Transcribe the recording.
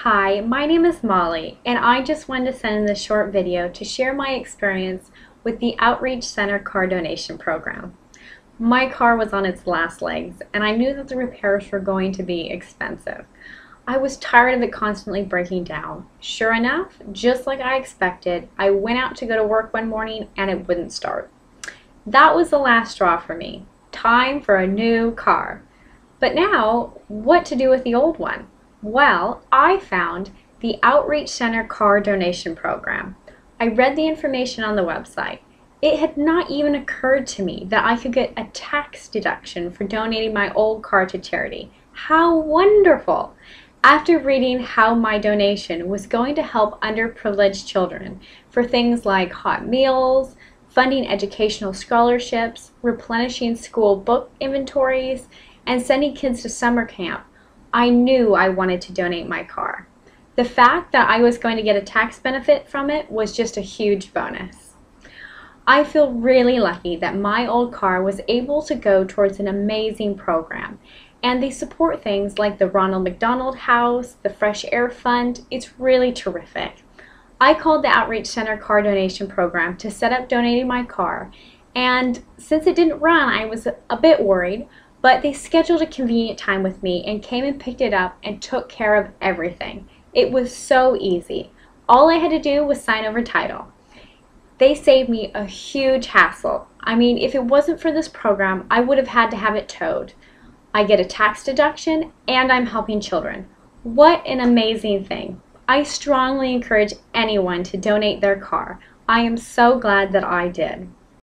Hi, my name is Molly, and I just wanted to send in this short video to share my experience with the Outreach Center car donation program. My car was on its last legs, and I knew that the repairs were going to be expensive. I was tired of it constantly breaking down. Sure enough, just like I expected, I went out to go to work one morning and it wouldn't start. That was the last straw for me. Time for a new car. But now, what to do with the old one? Well, I found the Outreach Center car donation program. I read the information on the website. It had not even occurred to me that I could get a tax deduction for donating my old car to charity. How wonderful! After reading how my donation was going to help underprivileged children for things like hot meals, funding educational scholarships, replenishing school book inventories, and sending kids to summer camp, I knew I wanted to donate my car. The fact that I was going to get a tax benefit from it was just a huge bonus. I feel really lucky that my old car was able to go towards an amazing program, and they support things like the Ronald McDonald House, the Fresh Air Fund. It's really terrific. I called the Outreach Center car donation program to set up donating my car, and since it didn't run, I was a bit worried, but they scheduled a convenient time with me and came and picked it up and took care of everything. It was so easy. All I had to do was sign over title. They saved me a huge hassle. I mean, if it wasn't for this program, I would have had to have it towed. I get a tax deduction and I'm helping children. What an amazing thing. I strongly encourage anyone to donate their car. I am so glad that I did.